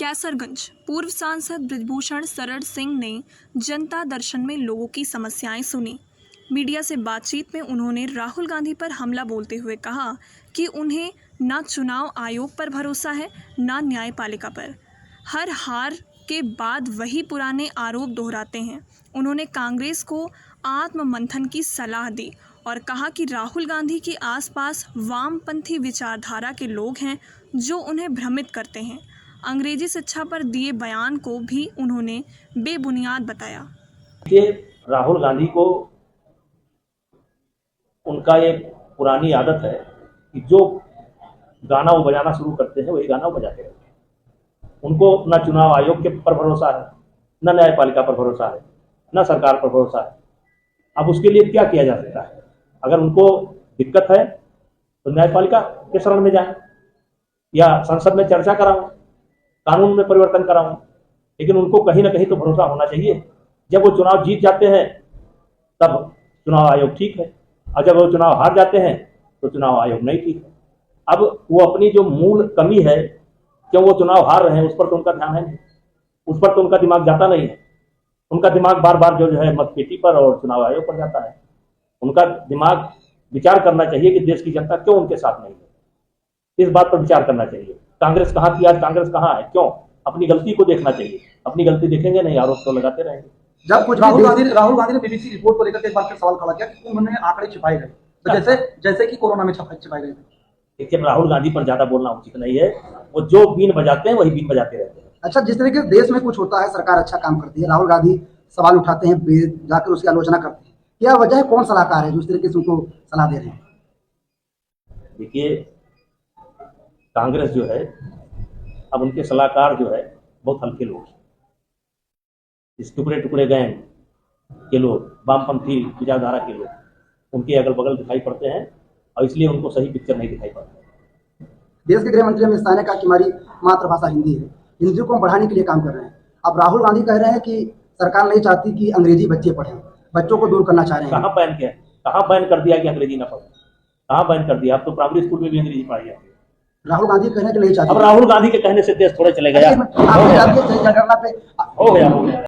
कैसरगंज पूर्व सांसद बृजभूषण शरण सिंह ने जनता दर्शन में लोगों की समस्याएं सुनी। मीडिया से बातचीत में उन्होंने राहुल गांधी पर हमला बोलते हुए कहा कि उन्हें न चुनाव आयोग पर भरोसा है न न्यायपालिका पर। हर हार के बाद वही पुराने आरोप दोहराते हैं। उन्होंने कांग्रेस को आत्ममंथन की सलाह दी और कहा कि राहुल गांधी के आसपास वामपंथी विचारधारा के लोग हैं जो उन्हें भ्रमित करते हैं। अंग्रेजी शिक्षा पर दिए बयान को भी उन्होंने बेबुनियाद बताया। कि राहुल गांधी को उनका एक पुरानी आदत है कि जो गाना वो बजाना शुरू करते हैं वही गाना वो बजाते रहते हैं। उनको न चुनाव आयोग के पर भरोसा है, न न्यायपालिका पर भरोसा है, न सरकार पर भरोसा है। अब उसके लिए क्या किया जा सकता है? अगर उनको दिक्कत है तो न्यायपालिका के शरण में जाए या संसद में चर्चा कराऊं, कानून में परिवर्तन कराऊं, लेकिन उनको कहीं ना कहीं तो भरोसा होना चाहिए। जब वो चुनाव जीत जाते हैं तब चुनाव आयोग ठीक है, और जब वो चुनाव हार जाते हैं तो चुनाव आयोग नहीं ठीक है। अब वो अपनी जो मूल कमी है, क्यों वो चुनाव हार रहे हैं, उस पर तो उनका ध्यान है नहीं, उस पर तो उनका दिमाग जाता नहीं है। उनका दिमाग बार बार जो है मतपेटी पर और चुनाव आयोग पर जाता है। उनका दिमाग विचार करना चाहिए कि देश की जनता क्यों उनके साथ नहीं है। इस बात पर विचार करना चाहिए। कांग्रेस कहाँ थी, आज कांग्रेस कहाँ है, क्यों? अपनी गलती को देखना चाहिए। अपनी गलती देखेंगे नहीं, आरोप तो लगाते रहेंगे। जब कुछ राहुल गांधी ने बीबीसी रिपोर्ट को लेकर एक बार फिर सवाल खड़ा किया कि उन्होंने आंकड़े छिपाए गए, तो जैसे कि कोरोना में छिपाए गए थे। देखिए, राहुल गांधी पर ज्यादा बोलना उचित नहीं है। वो जो बीन बजाते हैं वही बीन बजाते रहते हैं। अच्छा, जिस तरीके से देश में कुछ होता है, सरकार अच्छा काम करती है, राहुल गांधी सवाल उठाते हैं, जाकर उसकी आलोचना करते हैं, क्या वजह है? कौन सलाहकार है जो इस तरीके से उनको सलाह दे रहे हैं? देखिए, कांग्रेस जो है, अब उनके सलाहकार जो है बहुत हल्के लोग हैं। इस टुकड़े टुकड़े गैंग के लोग, वामपंथी विचारधारा के लोग उनके अगल बगल दिखाई पड़ते हैं और इसलिए उनको सही पिक्चर नहीं दिखाई पड़ता। देश के गृह मंत्री अमित शाह ने कहा कि हमारी मातृभाषा हिंदी है, हिंदी को हम बढ़ाने के लिए काम कर रहे हैं। अब राहुल गांधी कह रहे हैं कि सरकार नहीं चाहती कि अंग्रेजी बच्चे पढ़ें, बच्चों को दूर करना चाह रहे हैं। कहाँ बैन कर दिया कि अंग्रेजी ना पढ़े? कहाँ बैन कर दिया? अब तो प्राइमरी स्कूल में भी अंग्रेजी पढ़ाई जाती है। राहुल गांधी कहने के नहीं चाहते। अब राहुल गांधी के कहने से देश थोड़े चले गया। हो गया।